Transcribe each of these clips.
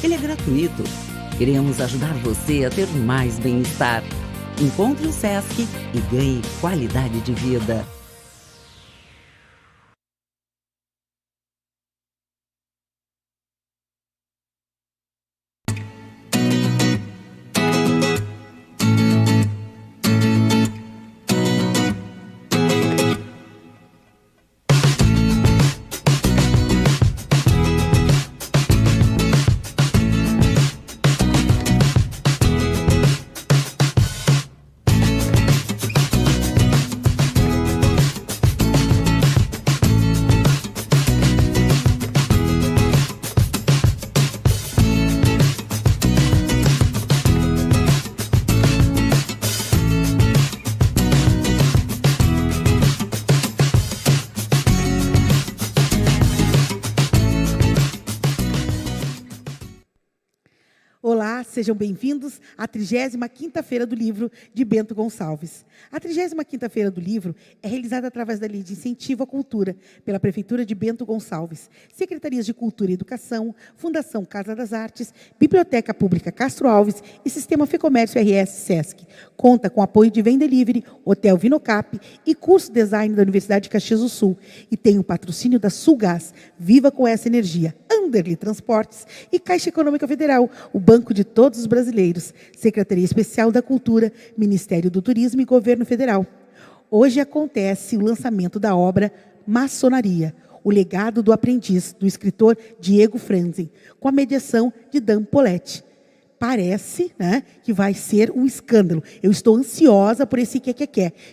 Ele é gratuito. Queremos ajudar você a ter mais bem-estar. Encontre o SESC e ganhe qualidade de vida. Olá, sejam bem-vindos à 35ª Feira do Livro de Bento Gonçalves. A 35ª Feira do Livro é realizada através da Lei de Incentivo à Cultura, pela Prefeitura de Bento Gonçalves, Secretarias de Cultura e Educação, Fundação Casa das Artes, Biblioteca Pública Castro Alves e Sistema Fecomércio RS Sesc. Conta com apoio de Vem Delivery, Hotel Vinocap e curso Design da Universidade de Caxias do Sul. E tem o patrocínio da Sulgás, Viva com essa energia, Anderly Transportes e Caixa Econômica Federal, o Banco de Todos os Brasileiros, Secretaria Especial da Cultura, Ministério do Turismo e Governo Federal. Hoje acontece o lançamento da obra Maçonaria, o legado do aprendiz, do escritor Diego Franzen, com a mediação de Dan Poletti. Parece, né, que vai ser um escândalo. Eu estou ansiosa por esse que.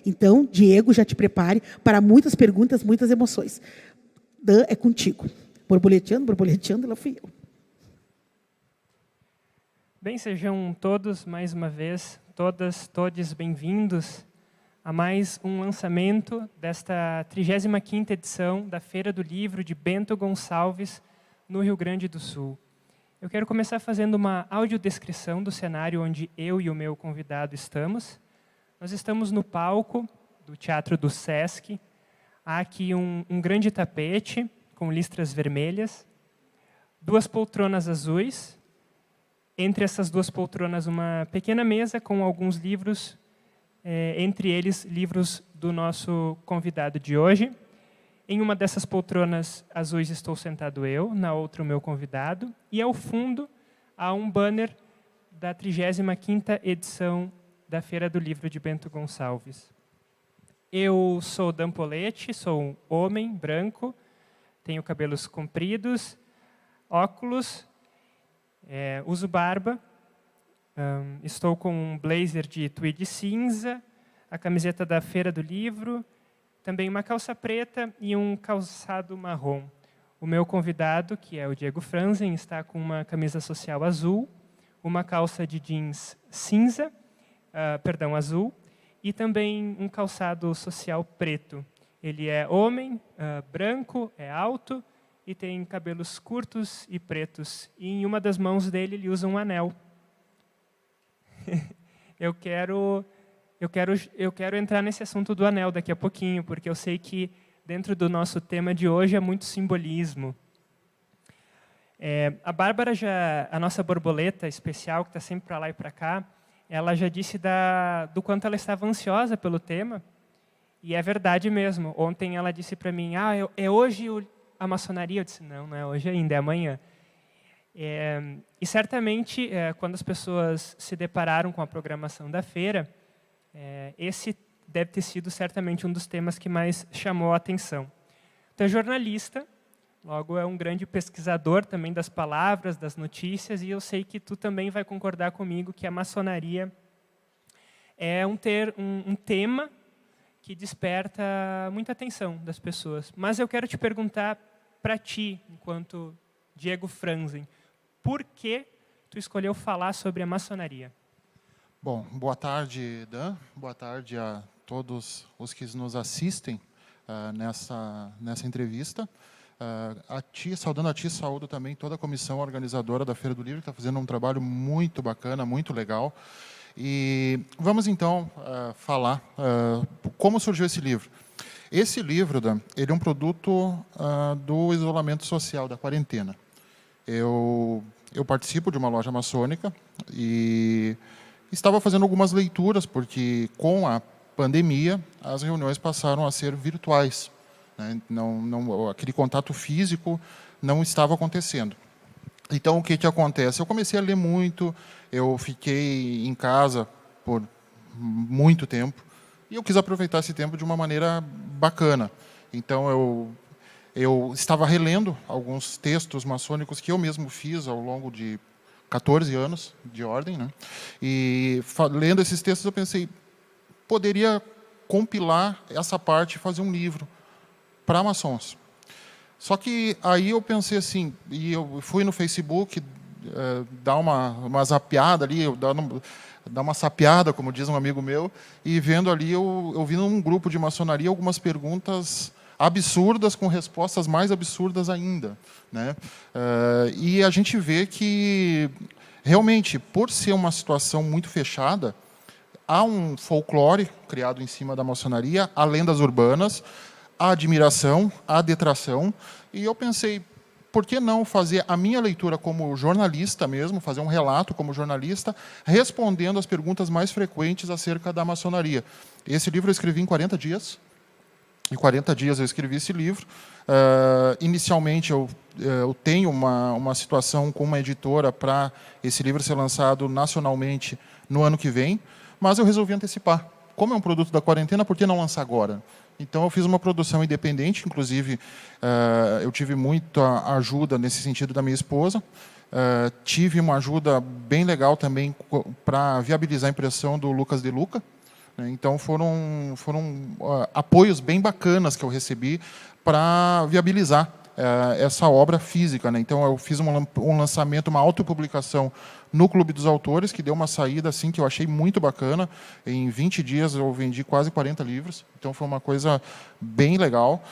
Então, Diego, já te prepare para muitas perguntas, muitas emoções. Dan, é contigo. Borboleteando, lá fui eu. Bem, sejam todos, mais uma vez, todos bem-vindos a mais um lançamento desta 35ª edição da Feira do Livro de Bento Gonçalves, no Rio Grande do Sul. Eu quero começar fazendo uma audiodescrição do cenário onde eu e o meu convidado estamos. Nós estamos no palco do Teatro do Sesc. Há aqui um grande tapete com listras vermelhas, 2 poltronas azuis. Entre essas 2 poltronas, uma pequena mesa com alguns livros, entre eles, livros do nosso convidado de hoje. Em uma dessas poltronas azuis estou sentado eu, na outra o meu convidado, e ao fundo há um banner da 35ª edição da Feira do Livro de Bento Gonçalves. Eu sou Dan Poletti, sou um homem branco, tenho cabelos compridos, óculos, uso barba, estou com um blazer de tweed cinza, a camiseta da Feira do Livro, também uma calça preta e um calçado marrom. O meu convidado, que é o Diego Franzen, está com uma camisa social azul, uma calça de jeans cinza, azul, e também um calçado social preto. Ele é homem, branco, é alto, e tem cabelos curtos e pretos. E em uma das mãos dele, ele usa um anel. Eu quero entrar nesse assunto do anel daqui a pouquinho, porque eu sei que dentro do nosso tema de hoje é muito simbolismo. A Bárbara, a nossa borboleta especial, que está sempre para lá e para cá, ela já disse do quanto ela estava ansiosa pelo tema, e é verdade mesmo. Ontem ela disse para mim, é hoje a maçonaria? Eu disse, não é hoje ainda, é amanhã. E certamente, quando as pessoas se depararam com a programação da feira, esse deve ter sido certamente um dos temas que mais chamou a atenção. Tu é jornalista, logo é um grande pesquisador também das palavras, das notícias, e eu sei que tu também vai concordar comigo que a maçonaria é um tema que desperta muita atenção das pessoas. Mas eu quero te perguntar para ti, enquanto Diego Franzen, por que tu escolheu falar sobre a maçonaria? Bom, boa tarde, Dan. Boa tarde a todos os que nos assistem nessa entrevista. Saudando a ti, saúdo também toda a comissão organizadora da Feira do Livro, que está fazendo um trabalho muito bacana, muito legal. E vamos, então, falar como surgiu esse livro. Esse livro, Dan, ele é um produto do isolamento social, da quarentena. Eu eu participo de uma loja maçônica e estava fazendo algumas leituras, porque com a pandemia as reuniões passaram a ser virtuais, né? Aquele contato físico não estava acontecendo. Então, o que acontece? Eu comecei a ler muito, eu fiquei em casa por muito tempo, e eu quis aproveitar esse tempo de uma maneira bacana. Então, eu estava relendo alguns textos maçônicos que eu mesmo fiz ao longo de 14 anos de ordem, né? E lendo esses textos eu pensei, poderia compilar essa parte e fazer um livro para maçons. Só que aí eu pensei assim, e eu fui no Facebook dar uma zapeada ali, dar uma sapeada, como diz um amigo meu, e vendo ali, eu vi num grupo de maçonaria algumas perguntas absurdas com respostas mais absurdas ainda, né? E a gente vê que, realmente, por ser uma situação muito fechada, há um folclore criado em cima da maçonaria, há lendas urbanas, há admiração, há detração, e eu pensei, por que não fazer a minha leitura como jornalista mesmo, fazer um relato como jornalista, respondendo as perguntas mais frequentes acerca da maçonaria. Esse livro eu escrevi em 40 dias. Em 40 dias eu escrevi esse livro. Inicialmente eu tenho uma situação com uma editora para esse livro ser lançado nacionalmente no ano que vem, mas eu resolvi antecipar. Como é um produto da quarentena, por que não lançar agora? Então, eu fiz uma produção independente, inclusive, eu tive muita ajuda nesse sentido da minha esposa. Tive uma ajuda bem legal também para viabilizar a impressão do Lucas De Luca. Então, foram apoios bem bacanas que eu recebi para viabilizar essa obra física, né? Então, eu fiz um lançamento, uma autopublicação no Clube dos Autores, que deu uma saída assim, que eu achei muito bacana. Em 20 dias, eu vendi quase 40 livros. Então, foi uma coisa bem legal.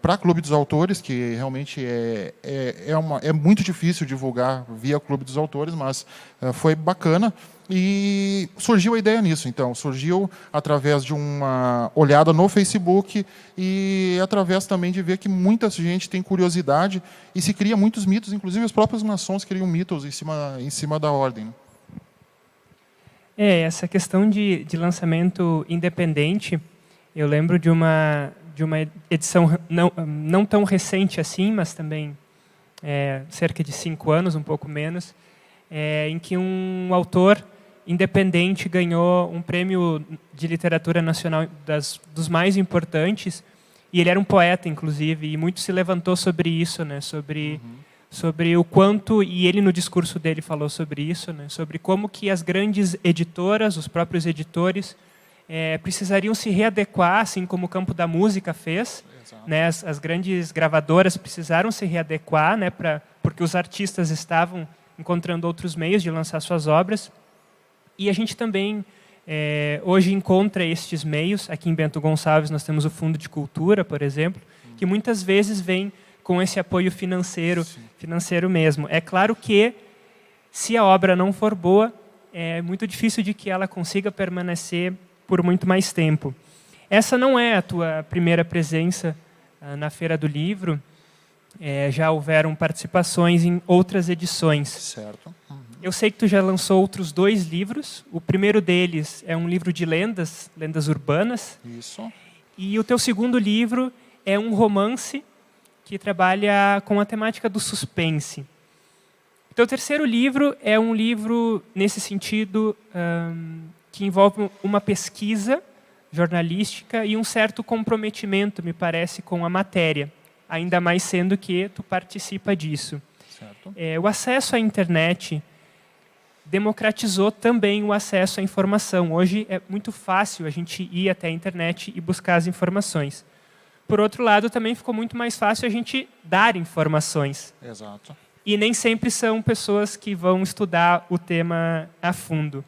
Para Clube dos Autores, que realmente é muito difícil divulgar via Clube dos Autores, mas foi bacana. E surgiu a ideia nisso, então. Surgiu através de uma olhada no Facebook e através também de ver que muita gente tem curiosidade e se cria muitos mitos, inclusive os próprios maçons criam mitos em cima da ordem. Essa questão de lançamento independente, eu lembro de uma edição não tão recente assim, mas também cerca de 5 anos, um pouco menos, em que um autor independente ganhou um prêmio de literatura nacional dos mais importantes, e ele era um poeta, inclusive, e muito se levantou sobre isso, né? Sobre o quanto, e ele no discurso dele falou sobre isso, né? Sobre como que as grandes editoras, os próprios editores, precisariam se readequar, assim como o campo da música fez, né? As grandes gravadoras precisaram se readequar, né? Porque os artistas estavam encontrando outros meios de lançar suas obras. E a gente também, hoje, encontra estes meios. Aqui em Bento Gonçalves, nós temos o Fundo de Cultura, por exemplo, que muitas vezes vem com esse apoio financeiro mesmo. É claro que, se a obra não for boa, é muito difícil de que ela consiga permanecer por muito mais tempo. Essa não é a tua primeira presença na Feira do Livro. Já houveram participações em outras edições. Certo. Eu sei que tu já lançou outros 2 livros. O primeiro deles é um livro de lendas urbanas. Isso. E o teu segundo livro é um romance que trabalha com a temática do suspense. O teu terceiro livro é um livro, nesse sentido, que envolve uma pesquisa jornalística e um certo comprometimento, me parece, com a matéria, ainda mais sendo que tu participa disso. Certo. O acesso à internet democratizou também o acesso à informação. Hoje é muito fácil a gente ir até a internet e buscar as informações. Por outro lado, também ficou muito mais fácil a gente dar informações. Exato. E nem sempre são pessoas que vão estudar o tema a fundo.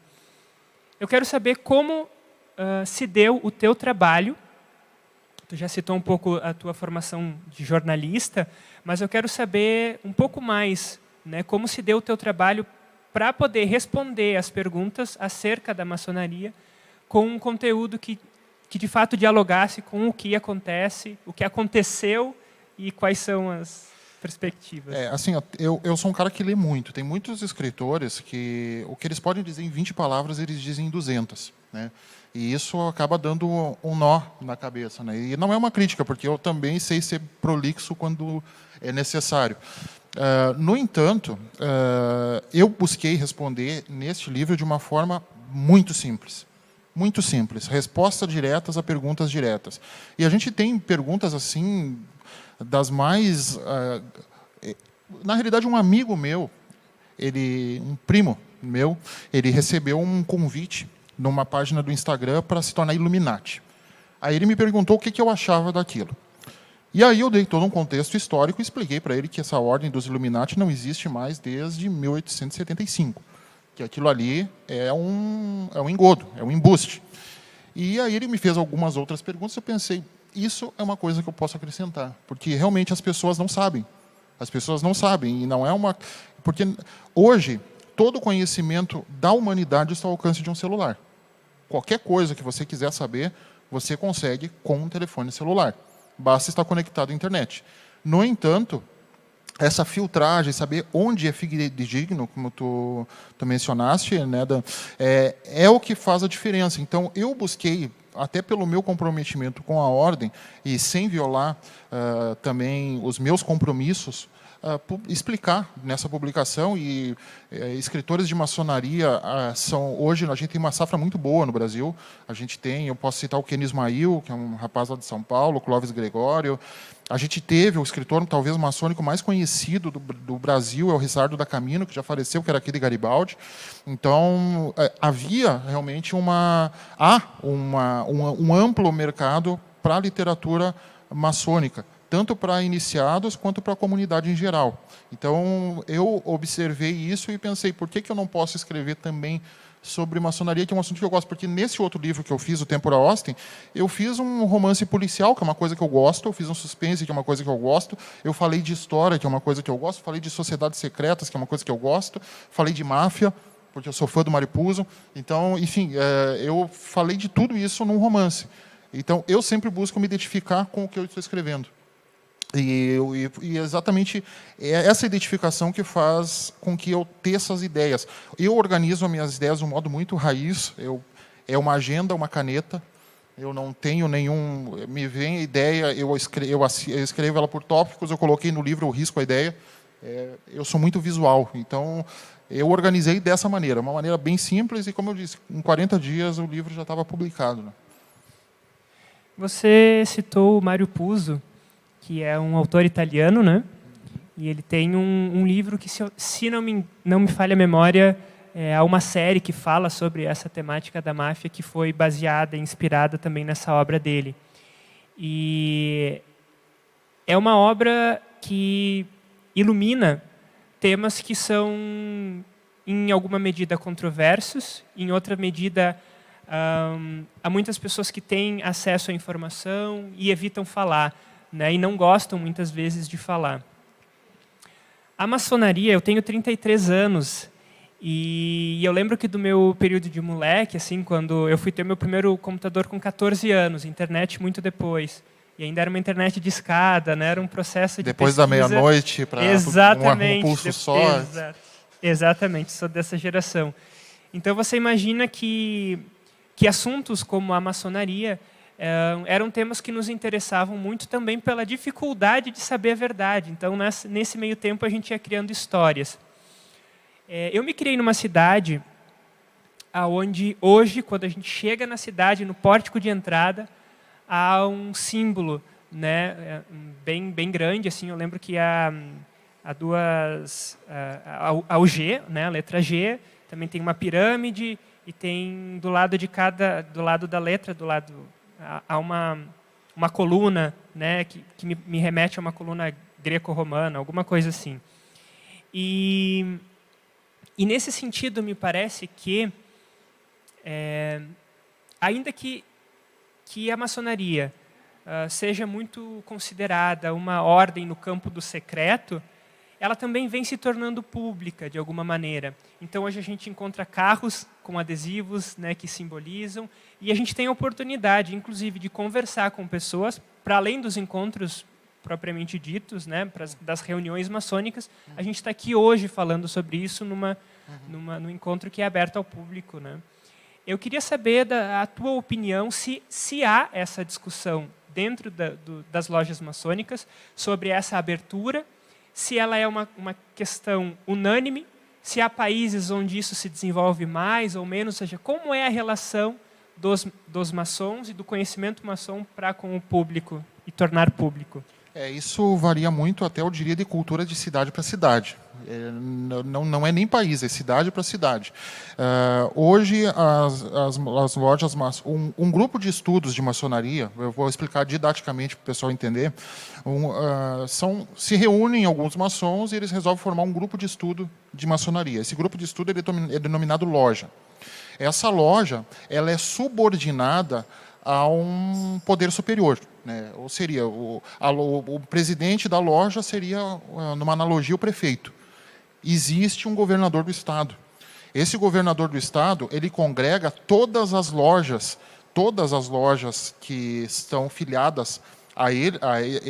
Eu quero saber como se deu o teu trabalho. Tu já citou um pouco a tua formação de jornalista, mas eu quero saber um pouco mais, né, como se deu o teu trabalho para poder responder as perguntas acerca da maçonaria com um conteúdo que de fato dialogasse com o que acontece, o que aconteceu e quais são perspectivas. Assim, eu sou um cara que lê muito. Tem muitos escritores que o que eles podem dizer em 20 palavras, eles dizem em 200, né? E isso acaba dando um nó na cabeça, né? E não é uma crítica, porque eu também sei ser prolixo quando é necessário. No entanto, eu busquei responder neste livro de uma forma muito simples. Muito simples. Respostas diretas a perguntas diretas. E a gente tem perguntas assim, das mais... na realidade, um amigo meu, um primo meu, ele recebeu um convite numa página do Instagram para se tornar Illuminati. Aí ele me perguntou o que eu achava daquilo. E aí eu dei todo um contexto histórico e expliquei para ele que essa ordem dos Illuminati não existe mais desde 1875. Que aquilo ali é um engodo, é um embuste. E aí ele me fez algumas outras perguntas e eu pensei, isso é uma coisa que eu posso acrescentar, porque realmente as pessoas não sabem. As pessoas não sabem, e não é uma... Porque hoje, todo o conhecimento da humanidade está ao alcance de um celular. Qualquer coisa que você quiser saber, você consegue com um telefone celular. Basta estar conectado à internet. No entanto, essa filtragem, saber onde é fidedigno, como tu mencionaste, né, é o que faz a diferença. Então, eu busquei, até pelo meu comprometimento com a ordem, e sem violar também os meus compromissos, explicar nessa publicação, e escritores de maçonaria hoje a gente tem uma safra muito boa no Brasil. A gente tem, eu posso citar o Ken Ismail, que é um rapaz lá de São Paulo, o Clóvis Gregório. A gente teve o escritor talvez maçônico mais conhecido do Brasil, é o Risardo da Camino, que já faleceu, que era aqui de Garibaldi. Então, havia realmente um amplo mercado para a literatura maçônica, tanto para iniciados quanto para a comunidade em geral. Então, eu observei isso e pensei, por que eu não posso escrever também sobre maçonaria, que é um assunto que eu gosto? Porque nesse outro livro que eu fiz, o Tempora Austin, eu fiz um romance policial, que é uma coisa que eu gosto, eu fiz um suspense, que é uma coisa que eu gosto, eu falei de história, que é uma coisa que eu gosto, falei de sociedades secretas, que é uma coisa que eu gosto, falei de máfia, porque eu sou fã do Mário Puzo. Então, enfim, eu falei de tudo isso num romance. Então, eu sempre busco me identificar com o que eu estou escrevendo. E exatamente essa identificação que faz com que eu teça as ideias. Eu organizo as minhas ideias de um modo muito raiz. É uma agenda, uma caneta. Eu não tenho nenhum... Me vem a ideia, eu escrevo ela por tópicos, eu coloquei no livro, eu risco a ideia. Eu sou muito visual, então eu organizei dessa maneira. Uma maneira bem simples e, como eu disse, em 40 dias o livro já estava publicado, né? Você citou o Mário Puzo, que é um autor italiano, né? E ele tem um livro que, se não me falha a memória, há uma série que fala sobre essa temática da máfia, que foi baseada e inspirada também nessa obra dele. E é uma obra que ilumina temas que são, em alguma medida, controversos, em outra medida, há muitas pessoas que têm acesso à informação e evitam falar, né, e não gostam, muitas vezes, de falar. A maçonaria, eu tenho 33 anos, e eu lembro que do meu período de moleque, assim, quando eu fui ter meu primeiro computador com 14 anos, internet muito depois, e ainda era uma internet de escada, né, era um processo de depois pesquisa. Da meia-noite, para um pulso só. Exatamente, sou dessa geração. Então, você imagina que assuntos como a maçonaria eram temas que nos interessavam muito também pela dificuldade de saber a verdade. Então, nesse meio tempo, a gente ia criando histórias. Eu me criei numa cidade onde, hoje, quando a gente chega na cidade, no pórtico de entrada, há um símbolo, né, bem grande. Assim, eu lembro que há o G, né, a letra G, também tem uma pirâmide, e tem do lado da letra, há uma coluna, né, que me remete a uma coluna greco-romana, alguma coisa assim. E nesse sentido, me parece que, ainda que a maçonaria seja muito considerada uma ordem no campo do secreto, ela também vem se tornando pública, de alguma maneira. Então, hoje a gente encontra carros com adesivos, né, que simbolizam, e a gente tem a oportunidade, inclusive, de conversar com pessoas, para além dos encontros propriamente ditos, né, das reuniões maçônicas. A gente está aqui hoje falando sobre isso num encontro que é aberto ao público, né? Eu queria saber a tua opinião se há essa discussão dentro das lojas maçônicas sobre essa abertura, se ela é uma questão unânime, se há países onde isso se desenvolve mais ou menos, ou seja, como é a relação dos maçons e do conhecimento maçom para com o público e tornar público. Isso varia muito, até eu diria, de cultura de cidade para cidade. Não é nem país, é cidade para cidade. Hoje, as lojas, um grupo de estudos de maçonaria, eu vou explicar didaticamente para o pessoal entender, se reúnem alguns maçons e eles resolvem formar um grupo de estudo de maçonaria. Esse grupo de estudo é denominado loja. Essa loja ela é subordinada a um poder superior, né? Ou seria, o presidente da loja seria, numa analogia, o prefeito. Existe um governador do Estado. Esse governador do Estado, ele congrega todas as lojas que estão filiadas a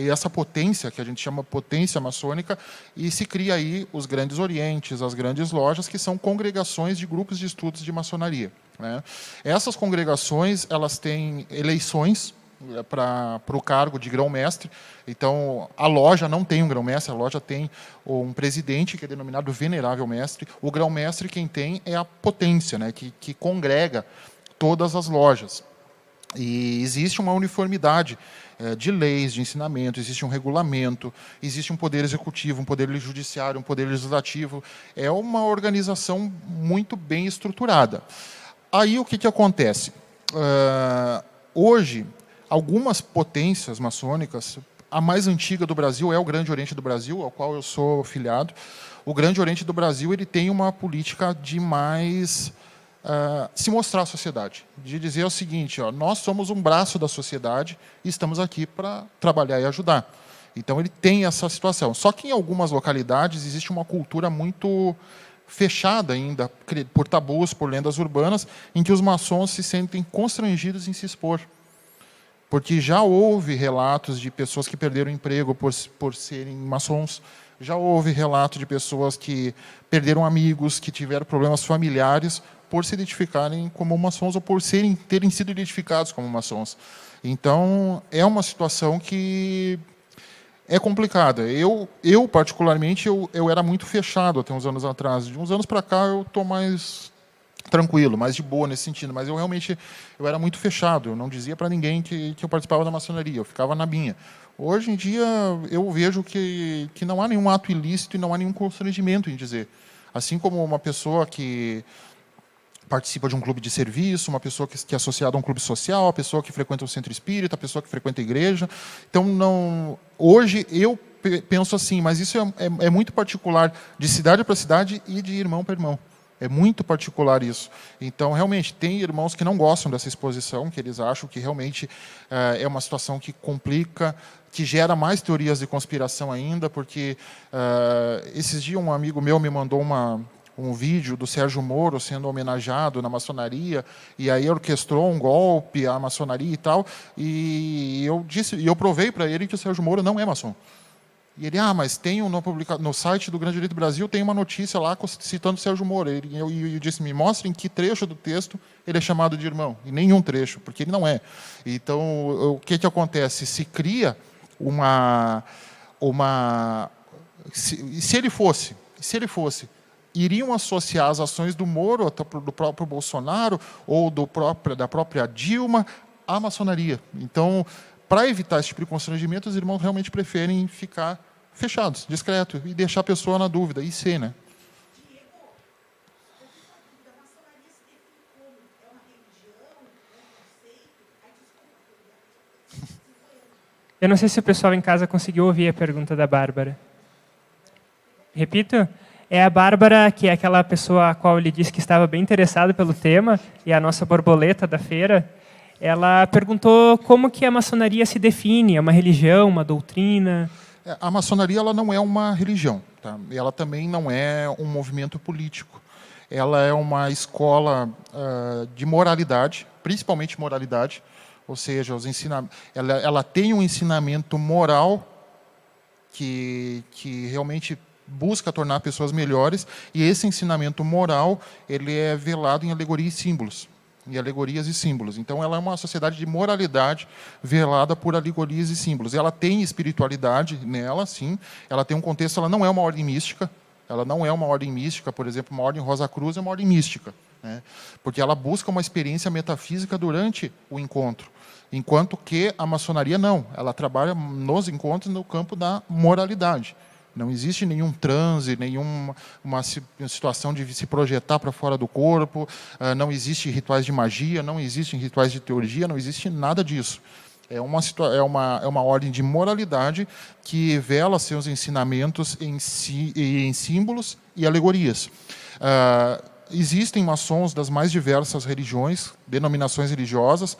essa potência, que a gente chama potência maçônica, e se cria aí os grandes orientes, as grandes lojas, que são congregações de grupos de estudos de maçonaria, né? Essas congregações, elas têm eleições para o cargo de grão-mestre. Então, a loja não tem um grão-mestre, a loja tem um presidente, que é denominado venerável mestre. O grão-mestre, quem tem, é a potência, né, que congrega todas as lojas. E existe uma uniformidade de leis, de ensinamento, existe um regulamento, existe um poder executivo, um poder judiciário, um poder legislativo. É uma organização muito bem estruturada. Aí, o que acontece? Hoje, algumas potências maçônicas, a mais antiga do Brasil é o Grande Oriente do Brasil, ao qual eu sou filiado. O Grande Oriente do Brasil ele tem uma política de mais se mostrar à sociedade, de dizer o seguinte, nós somos um braço da sociedade e estamos aqui para trabalhar e ajudar. Então, ele tem essa situação. Só que, em algumas localidades, existe uma cultura muito fechada ainda, por tabus, por lendas urbanas, em que os maçons se sentem constrangidos em se expor. Porque já houve relatos de pessoas que perderam emprego por serem maçons, já houve relato de pessoas que perderam amigos, que tiveram problemas familiares por se identificarem como maçons ou por terem sido identificados como maçons. Então, é uma situação que é complicada. Eu particularmente, eu era muito fechado até uns anos atrás. De uns anos para cá, eu estou mais tranquilo, mais de boa nesse sentido. Mas eu era muito fechado. Eu não dizia para ninguém que eu participava da maçonaria. Eu ficava na minha. Hoje em dia, eu vejo que não há nenhum ato ilícito e não há nenhum constrangimento em dizer. Assim como uma pessoa que participa de um clube de serviço, uma pessoa que é associada a um clube social, a pessoa que frequenta um centro espírita, a pessoa que frequenta a igreja. Então, hoje, eu penso assim, mas isso é muito particular de cidade para cidade e de irmão para irmão. É muito particular isso. Então, realmente, tem irmãos que não gostam dessa exposição, que eles acham que realmente é uma situação que complica, que gera mais teorias de conspiração ainda, porque esses dias um amigo meu me mandou um vídeo do Sérgio Moro sendo homenageado na maçonaria, e aí orquestrou um golpe à maçonaria e tal, e eu provei para ele que o Sérgio Moro não é maçom. E ele, mas tem no site do Grande Oriente do Brasil, tem uma notícia lá citando o Sérgio Moro. E eu disse, me mostre em que trecho do texto ele é chamado de irmão. E nenhum trecho, porque ele não é. Então, o que acontece? Se cria se ele fosse, iriam associar as ações do Moro, do próprio Bolsonaro, ou da própria Dilma, à maçonaria. Então, para evitar esse tipo de constrangimento, os irmãos realmente preferem ficar fechados, discretos, e deixar a pessoa na dúvida, e ser, né? Eu não sei se o pessoal em casa conseguiu ouvir a pergunta da Bárbara. Repito? É a Bárbara, que é aquela pessoa a qual ele disse que estava bem interessada pelo tema, e a nossa borboleta da feira. Ela perguntou como que a maçonaria se define, é uma religião, uma doutrina? A maçonaria ela não é uma religião, tá? Ela também não é um movimento político. Ela é uma escola de moralidade, principalmente moralidade, ou seja, ela tem um ensinamento moral que realmente busca tornar pessoas melhores, e esse ensinamento moral ele é velado em alegoria e símbolos. Em alegorias e símbolos. Então, ela é uma sociedade de moralidade velada por alegorias e símbolos. Ela tem espiritualidade nela, sim. Ela tem um contexto, ela não é uma ordem mística. Ela não é uma ordem mística, por exemplo, uma ordem Rosa Cruz é uma ordem mística, né? Porque ela busca uma experiência metafísica durante o encontro. Enquanto que a maçonaria não. Ela trabalha nos encontros no campo da moralidade. Não existe nenhum transe, nenhuma situação de se projetar para fora do corpo, não existe rituais de magia, não existem rituais de teurgia, não existe nada disso. É uma ordem de moralidade que vela seus ensinamentos em símbolos e alegorias. Existem maçons das mais diversas religiões, denominações religiosas,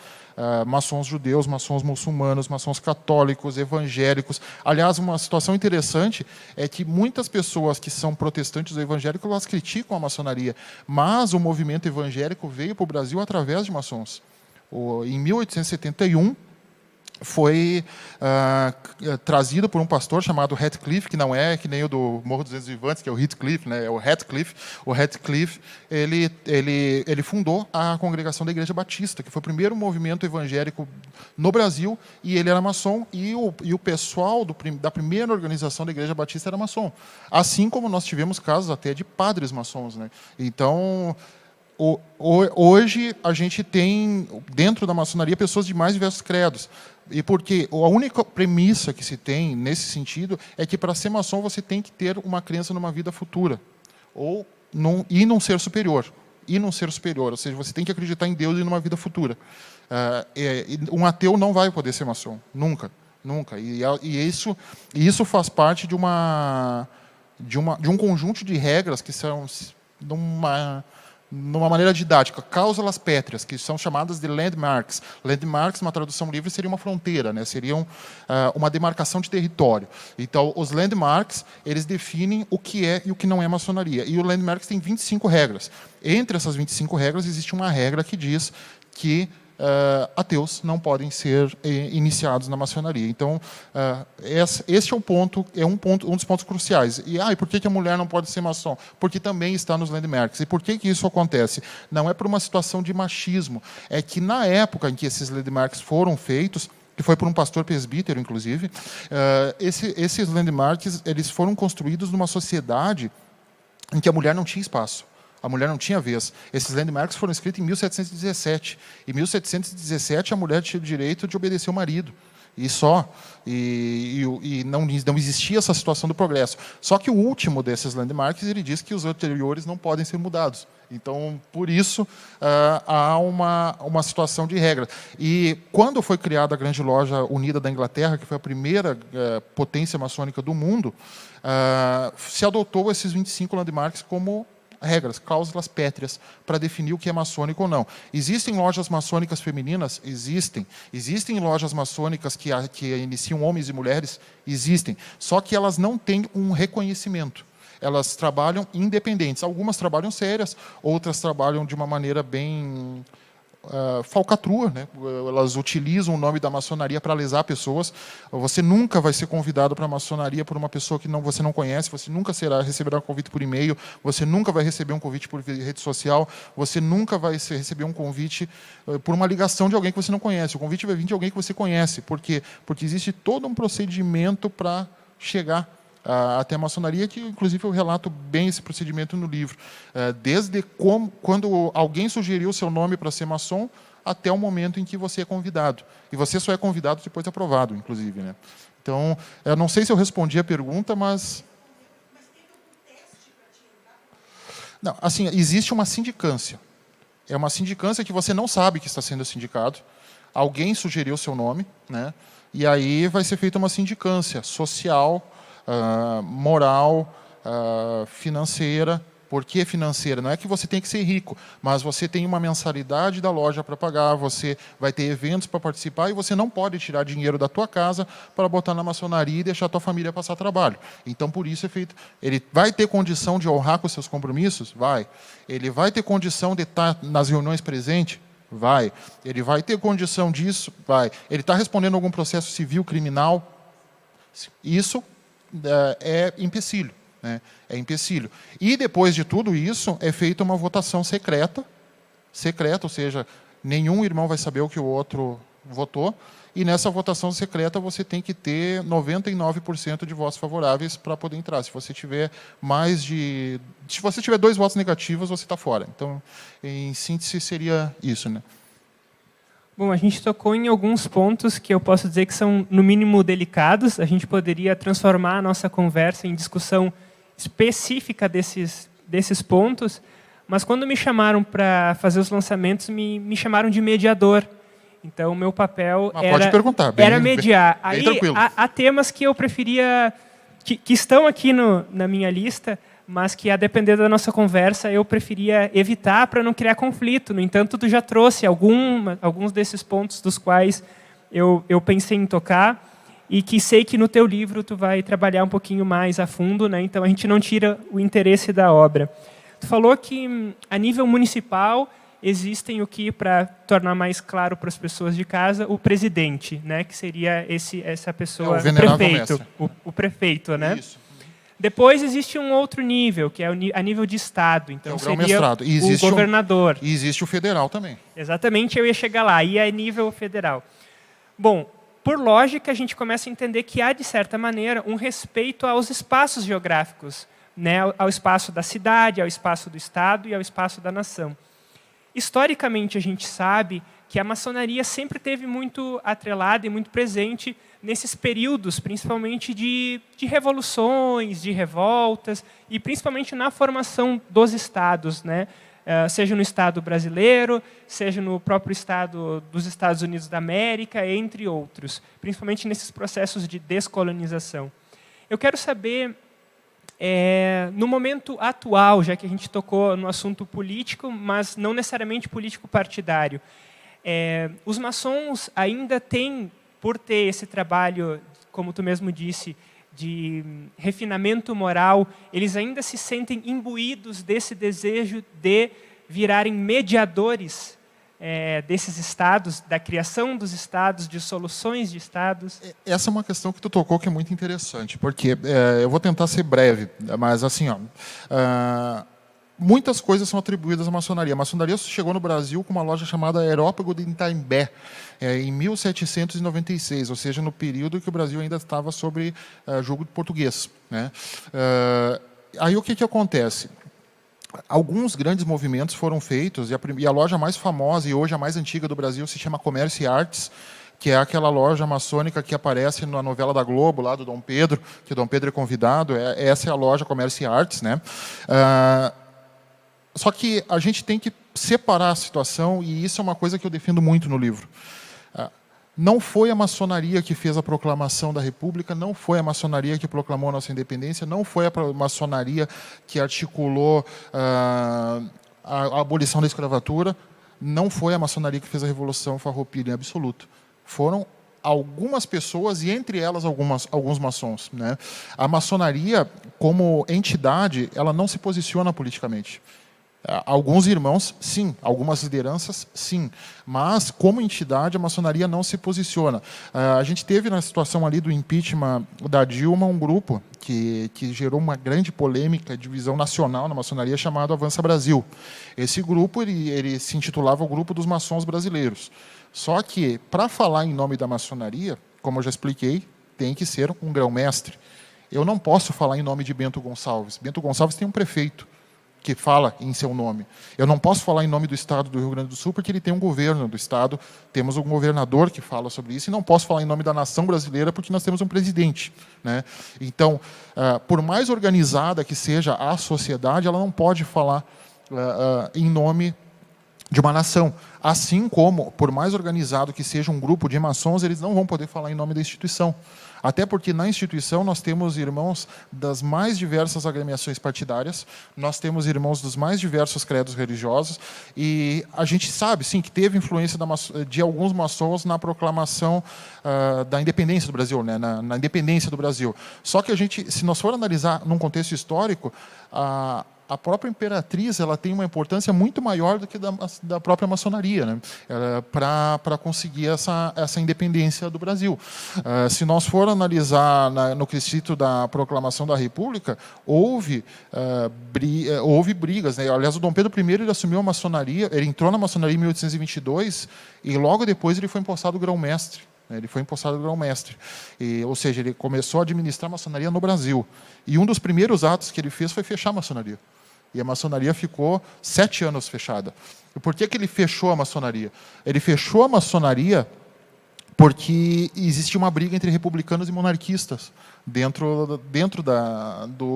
maçons judeus, maçons muçulmanos, maçons católicos, evangélicos. Aliás, uma situação interessante é que muitas pessoas que são protestantes ou evangélicos, elas criticam a maçonaria, mas o movimento evangélico veio para o Brasil através de maçons. Em 1871, foi trazido por um pastor chamado Radcliffe, que não é que nem o do Morro dos Vivantes, que é o Heathcliff, né? É o Radcliffe. O Radcliffe, ele fundou a Congregação da Igreja Batista, que foi o primeiro movimento evangélico no Brasil, e ele era maçom, e o pessoal da primeira organização da Igreja Batista era maçom. Assim como nós tivemos casos até de padres maçons, né? Então, hoje a gente tem, dentro da maçonaria, pessoas de mais diversos credos. E porque a única premissa que se tem nesse sentido é que para ser maçom você tem que ter uma crença numa vida futura. E num ser superior. Ou seja, você tem que acreditar em Deus e numa vida futura. Um ateu não vai poder ser maçom. Nunca. Nunca. E isso faz parte de um conjunto de regras que são numa maneira didática, cláusulas pétreas, que são chamadas de landmarks. Landmarks, uma tradução livre, seria uma fronteira, né? Seriam uma demarcação de território. Então, os landmarks, eles definem o que é e o que não é maçonaria. E o landmarks tem 25 regras. Entre essas 25 regras, existe uma regra que diz que ateus não podem ser iniciados na maçonaria. Então, este é um dos pontos cruciais. E por que a mulher não pode ser maçom? Porque também está nos landmarks. E por que isso acontece? Não é por uma situação de machismo. É que, na época em que esses landmarks foram feitos, que foi por um pastor presbítero, inclusive, esses landmarks eles foram construídos numa sociedade em que a mulher não tinha espaço. A mulher não tinha vez. Esses landmarks foram escritos em 1717. Em 1717, a mulher tinha o direito de obedecer o marido. E só. E não existia essa situação do progresso. Só que o último desses landmarks, ele diz que os anteriores não podem ser mudados. Então, por isso, há uma situação de regra. E quando foi criada a Grande Loja Unida da Inglaterra, que foi a primeira potência maçônica do mundo, se adotou esses 25 landmarks como regras, cláusulas pétreas, para definir o que é maçônico ou não. Existem lojas maçônicas femininas? Existem. Existem lojas maçônicas que iniciam homens e mulheres? Existem. Só que elas não têm um reconhecimento. Elas trabalham independentes. Algumas trabalham sérias, outras trabalham de uma maneira bem falcatrua, né? Elas utilizam o nome da maçonaria para alisar pessoas. Você nunca vai ser convidado para a maçonaria por uma pessoa que você não conhece, você nunca receberá um convite por e-mail, você nunca vai receber um convite por rede social, você nunca vai receber um convite por uma ligação de alguém que você não conhece. O convite vai vir de alguém que você conhece. Por quê? Porque existe todo um procedimento para chegar até a maçonaria, que inclusive eu relato bem esse procedimento no livro. Desde quando alguém sugeriu o seu nome para ser maçom, até o momento em que você é convidado. E você só é convidado depois de aprovado, inclusive, né? Então, eu não sei se eu respondi a pergunta, mas... Não, assim, existe uma sindicância. É uma sindicância que você não sabe que está sendo sindicado. Alguém sugeriu o seu nome, né? E aí vai ser feita uma sindicância social, moral, financeira. Por que financeira? Não é que você tem que ser rico, mas você tem uma mensalidade da loja para pagar, você vai ter eventos para participar e você não pode tirar dinheiro da tua casa para botar na maçonaria e deixar a tua família passar trabalho. Então, por isso é feito. Ele vai ter condição de honrar com os seus compromissos? Vai. Ele vai ter condição de estar nas reuniões presente? Vai. Ele vai ter condição disso? Vai. Ele está respondendo a algum processo civil, criminal? Isso é empecilho. Né? É empecilho. E, depois de tudo isso, é feita uma votação secreta, ou seja, nenhum irmão vai saber o que o outro votou, e nessa votação secreta você tem que ter 99% de votos favoráveis para poder entrar. Se você tiver se você tiver 2 votos negativos, você está fora. Então, em síntese, seria isso, né? Bom, a gente tocou em alguns pontos que eu posso dizer que são, no mínimo, delicados. A gente poderia transformar a nossa conversa em discussão específica desses pontos, mas quando me chamaram para fazer os lançamentos, me chamaram de mediador. Então, o meu papel era mediar. Aí, há temas que eu preferia, que estão aqui na minha lista, mas que, a depender da nossa conversa, eu preferia evitar para não criar conflito. No entanto, tu já trouxe alguns desses pontos dos quais eu pensei em tocar e que sei que no teu livro tu vai trabalhar um pouquinho mais a fundo, né? Então, a gente não tira o interesse da obra. Tu falou que, a nível municipal, existem para tornar mais claro para as pessoas de casa, o presidente, né? Que seria essa pessoa, o prefeito. O prefeito, né? Isso. Depois existe um outro nível, que é a nível de Estado. Então, seria o governador. E existe o federal também. Exatamente, eu ia chegar lá. E é nível federal. Bom, por lógica, a gente começa a entender que há, de certa maneira, um respeito aos espaços geográficos, né? Ao espaço da cidade, ao espaço do Estado e ao espaço da nação. Historicamente, a gente sabe que a maçonaria sempre esteve muito atrelada e muito presente nesses períodos, principalmente de revoluções, de revoltas, e principalmente na formação dos estados, né? Seja no Estado brasileiro, seja no próprio Estado dos Estados Unidos da América, entre outros, principalmente nesses processos de descolonização. Eu quero saber, no momento atual, já que a gente tocou no assunto político, mas não necessariamente político partidário, os maçons ainda têm, por ter esse trabalho, como tu mesmo disse, de refinamento moral, eles ainda se sentem imbuídos desse desejo de virarem mediadores desses estados, da criação dos estados, de soluções de estados? Essa é uma questão que tu tocou que é muito interessante, porque eu vou tentar ser breve, mas assim, muitas coisas são atribuídas à maçonaria. A maçonaria chegou no Brasil com uma loja chamada Aerópago de Itaimbé, em 1796, ou seja, no período que o Brasil ainda estava sob jugo português, né? Aí o que acontece? Alguns grandes movimentos foram feitos, e a loja mais famosa e hoje a mais antiga do Brasil se chama Comércio e Artes, que é aquela loja maçônica que aparece na novela da Globo, lá do Dom Pedro, que o Dom Pedro é convidado. Essa é a loja Comércio e Artes, né? Só que a gente tem que separar a situação, e isso é uma coisa que eu defendo muito no livro. Não foi a maçonaria que fez a proclamação da República, não foi a maçonaria que proclamou a nossa independência, não foi a maçonaria que articulou a abolição da escravatura, não foi a maçonaria que fez a Revolução Farroupilha, em absoluto. Foram algumas pessoas, e entre elas alguns maçons, né? A maçonaria, como entidade, ela não se posiciona politicamente. Alguns irmãos, sim. Algumas lideranças, sim. Mas, como entidade, a maçonaria não se posiciona. A gente teve, na situação ali do impeachment da Dilma, um grupo que gerou uma grande polêmica, divisão nacional na maçonaria, chamado Avança Brasil. Esse grupo ele se intitulava o Grupo dos Maçons Brasileiros. Só que, para falar em nome da maçonaria, como eu já expliquei, tem que ser um grão-mestre. Eu não posso falar em nome de Bento Gonçalves. Bento Gonçalves tem um prefeito que fala em seu nome. Eu não posso falar em nome do Estado do Rio Grande do Sul, porque ele tem um governo do Estado, temos um governador que fala sobre isso, e não posso falar em nome da nação brasileira, porque nós temos um presidente, né? Então, por mais organizada que seja a sociedade, ela não pode falar em nome de uma nação. Assim como, por mais organizado que seja um grupo de maçons, eles não vão poder falar em nome da instituição. Até porque, na instituição, nós temos irmãos das mais diversas agremiações partidárias, nós temos irmãos dos mais diversos credos religiosos, e a gente sabe, sim, que teve influência de alguns maçons na proclamação da independência do Brasil, né? na independência do Brasil. Só que se nós for analisar num contexto histórico, a a própria imperatriz ela tem uma importância muito maior do que da própria maçonaria, né? Para conseguir essa independência do Brasil. Se nós for analisar no quesito da proclamação da República, houve brigas, né? Aliás, o Dom Pedro I ele assumiu a maçonaria, ele entrou na maçonaria em 1822 e logo depois ele foi empossado grão-mestre. Ele foi empossado grão-mestre, ou seja, ele começou a administrar a maçonaria no Brasil. E um dos primeiros atos que ele fez foi fechar a maçonaria. E a maçonaria ficou 7 anos fechada. E por que ele fechou a maçonaria? Ele fechou a maçonaria porque existia uma briga entre republicanos e monarquistas dentro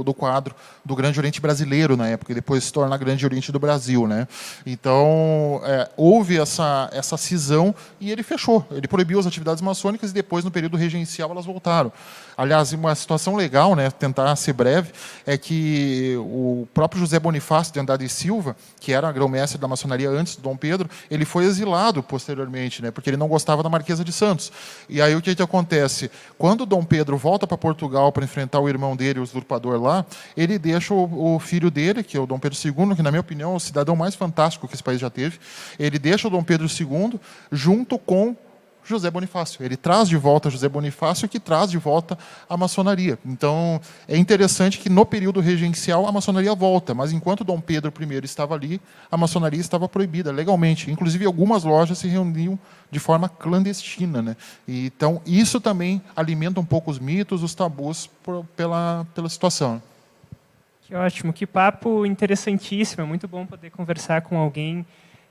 do quadro do Grande Oriente Brasileiro na época, e depois se torna Grande Oriente do Brasil, né? Então, houve essa cisão e ele fechou. Ele proibiu as atividades maçônicas e depois, no período regencial, elas voltaram. Aliás, uma situação legal, né, tentar ser breve, é que o próprio José Bonifácio de Andrade e Silva, que era grão-mestre da maçonaria antes do Dom Pedro, ele foi exilado posteriormente, né, porque ele não gostava da Marquesa de Santos. E aí o que acontece? Quando o Dom Pedro volta para Portugal para enfrentar o irmão dele, o usurpador lá, ele deixa o filho dele, que é o Dom Pedro II, que na minha opinião é o cidadão mais fantástico que esse país já teve, ele deixa o Dom Pedro II junto com José Bonifácio. Ele traz de volta José Bonifácio, que traz de volta a maçonaria. Então, é interessante que no período regencial a maçonaria volta, mas enquanto Dom Pedro I estava ali, a maçonaria estava proibida legalmente. Inclusive, algumas lojas se reuniam de forma clandestina, né? E, então, isso também alimenta um pouco os mitos, os tabus pela situação. Que ótimo, que papo interessantíssimo. É muito bom poder conversar com alguém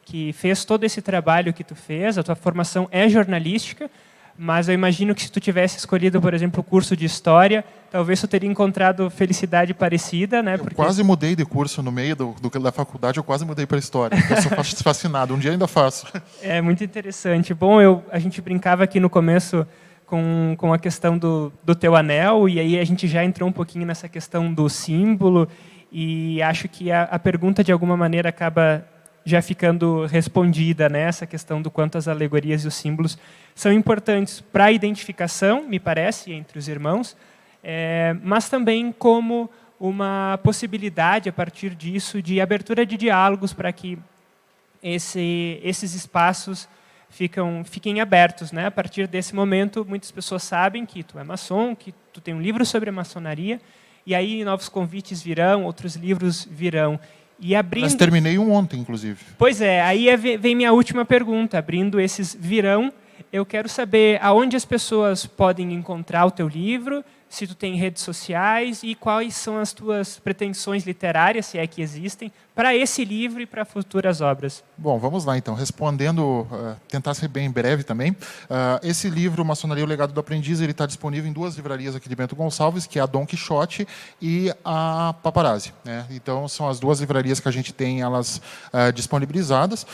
que fez todo esse trabalho que tu fez. A tua formação é jornalística, mas eu imagino que se tu tivesse escolhido, por exemplo, o curso de História, talvez tu teria encontrado felicidade parecida, né? Eu quase mudei de curso no meio da faculdade, eu quase mudei para História. Eu sou fascinado, um dia ainda faço. É muito interessante. Bom, a gente brincava aqui no começo com a questão do teu anel, e aí a gente já entrou um pouquinho nessa questão do símbolo, e acho que a pergunta, de alguma maneira, acaba já ficando respondida, né? Essa questão do quanto as alegorias e os símbolos são importantes para a identificação, me parece, entre os irmãos, mas também como uma possibilidade, a partir disso, de abertura de diálogos para que esses espaços fiquem abertos, né? A partir desse momento, muitas pessoas sabem que tu é maçom, que tu tem um livro sobre a maçonaria, e aí novos convites virão, outros livros virão. E abrindo... Mas terminei um ontem, inclusive. Pois é, aí vem minha última pergunta. Abrindo esses virão, eu quero saber aonde as pessoas podem encontrar o teu livro, se tu tem redes sociais e quais são as tuas pretensões literárias, se é que existem, para esse livro e para futuras obras. Bom, vamos lá então. Respondendo, tentar ser bem breve também. Esse livro, Maçonaria, o Legado do Aprendiz, ele está disponível em 2 livrarias aqui de Bento Gonçalves, que é a Dom Quixote e a Paparazzi, né? Então, são as 2 livrarias que a gente tem elas disponibilizadas.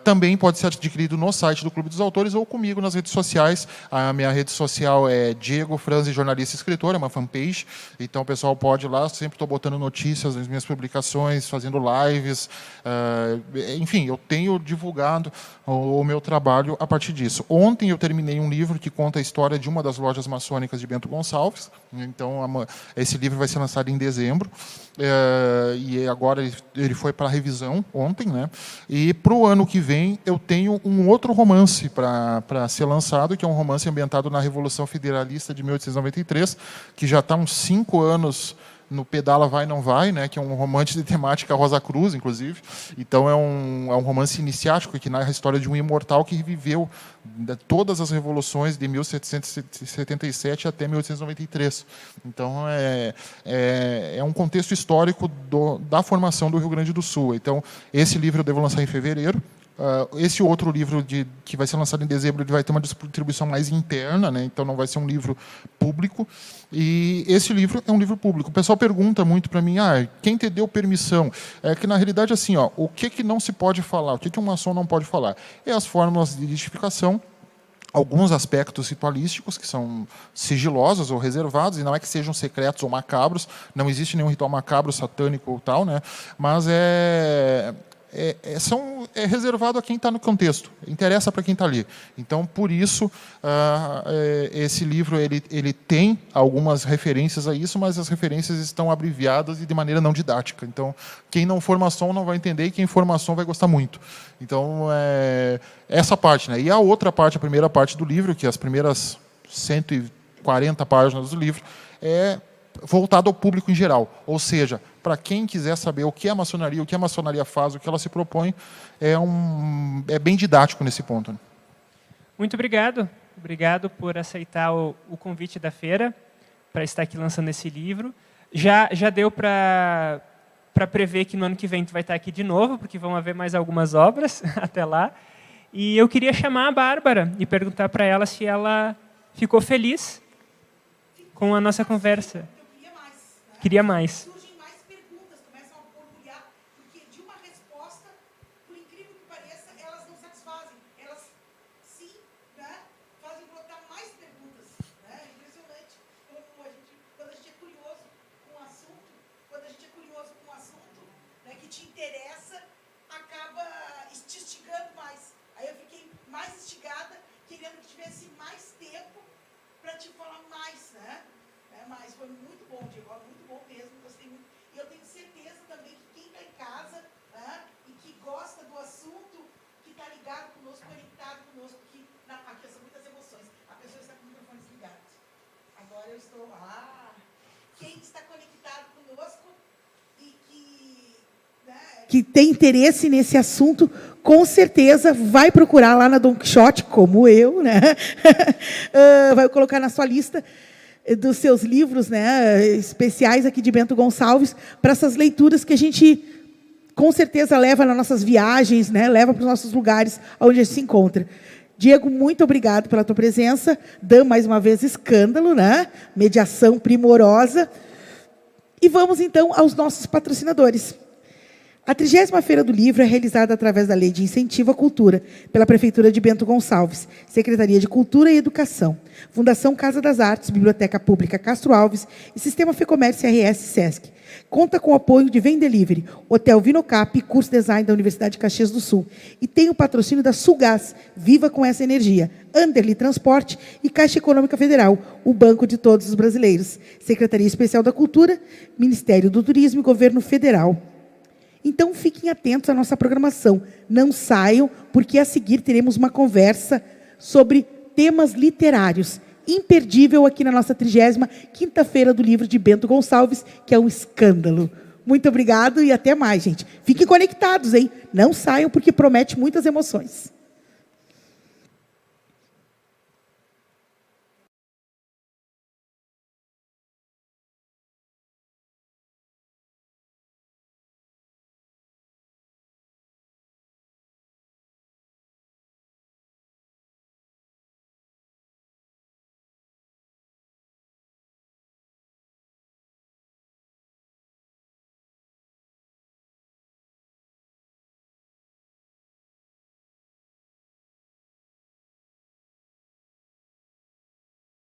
Também pode ser adquirido no site do Clube dos Autores ou comigo nas redes sociais. A minha rede social é Diego Franzi, jornalista e escritor, é uma fanpage. Então, o pessoal pode ir lá. Sempre estou botando notícias nas minhas publicações, fazendo lives, enfim, eu tenho divulgado o meu trabalho a partir disso. Ontem eu terminei um livro que conta a história de uma das lojas maçônicas de Bento Gonçalves. Então, esse livro vai ser lançado em dezembro, e agora ele foi para revisão ontem, né? E para o ano que vem eu tenho um outro romance para ser lançado, que é um romance ambientado na Revolução Federalista de 1893, que já está uns 5 anos no Pedala Vai Não Vai, né, que é um romance de temática Rosa Cruz, inclusive. Então, é um romance iniciático que narra a história de um imortal que viveu todas as revoluções de 1777 até 1893. Então, é um contexto histórico da formação do Rio Grande do Sul. Então, esse livro eu devo lançar em fevereiro. Esse outro livro que vai ser lançado em dezembro, ele vai ter uma distribuição mais interna, né? Então não vai ser um livro público. E esse livro é um livro público. O pessoal pergunta muito para mim, quem te deu permissão? É que, na realidade, assim, o que não se pode falar, o que um maçom não pode falar? É as fórmulas de identificação, alguns aspectos ritualísticos que são sigilosos ou reservados, e não é que sejam secretos ou macabros, não existe nenhum ritual macabro, satânico ou tal, né? Mas é reservado a quem está no contexto, interessa para quem está ali. Então, por isso, esse livro ele tem algumas referências a isso, mas as referências estão abreviadas e de maneira não didática. Então, quem não for maçom não vai entender e quem for maçom vai gostar muito. Então, essa parte, né? E a outra parte, a primeira parte do livro, que as primeiras 140 páginas do livro, é voltado ao público em geral. Ou seja, para quem quiser saber o que é a maçonaria, o que a maçonaria faz, o que ela se propõe, é bem didático nesse ponto. Né? Muito obrigado. Obrigado por aceitar o convite da feira para estar aqui lançando esse livro. Já deu para prever que no ano que vem tu vai estar aqui de novo, porque vão haver mais algumas obras até lá. E eu queria chamar a Bárbara e perguntar para ela se ela ficou feliz com a nossa conversa. Queria mais. Surgem mais perguntas, começam a borbulhar, porque de uma resposta, por incrível que pareça, elas não satisfazem. Elas, sim, né, fazem brotar mais perguntas. Né? É impressionante como quando a gente é curioso com um assunto, né, que te interessa, acaba te instigando mais. Aí eu fiquei mais instigada, querendo que tivesse mais tempo para te falar mais, né? Mas foi muito bom, Diego, muito bom mesmo, gostei muito. E eu tenho certeza também que quem está em casa, né, e que gosta do assunto, que está ligado conosco, conectado conosco, que aqui são muitas emoções. A pessoa está com o microfone desligado. Agora eu estou lá. Quem está conectado conosco e que tem interesse nesse assunto, com certeza vai procurar lá na Don Quixote, como eu, né? Vai colocar na sua lista dos seus livros, né, especiais aqui de Bento Gonçalves, para essas leituras que a gente, com certeza, leva nas nossas viagens, né, leva para os nossos lugares onde a gente se encontra. Diego, muito obrigado pela tua presença. Dan, mais uma vez, escândalo, né? Mediação primorosa. E vamos, então, aos nossos patrocinadores. A 30ª Feira do Livro é realizada através da Lei de Incentivo à Cultura, pela Prefeitura de Bento Gonçalves, Secretaria de Cultura e Educação, Fundação Casa das Artes, Biblioteca Pública Castro Alves e Sistema Fecomércio RS Sesc. Conta com o apoio de Vem Delivery, Hotel Vinocap e Curso Design da Universidade de Caxias do Sul. E tem o patrocínio da Sulgás, Viva com essa energia, Anderli Transporte e Caixa Econômica Federal, o banco de todos os brasileiros. Secretaria Especial da Cultura, Ministério do Turismo e Governo Federal. Então, fiquem atentos à nossa programação. Não saiam, porque a seguir teremos uma conversa sobre temas literários. Imperdível aqui na nossa 30ª Feira do Livro de Bento Gonçalves, que é um escândalo. Muito obrigado e até mais, gente. Fiquem conectados, hein? Não saiam, porque promete muitas emoções.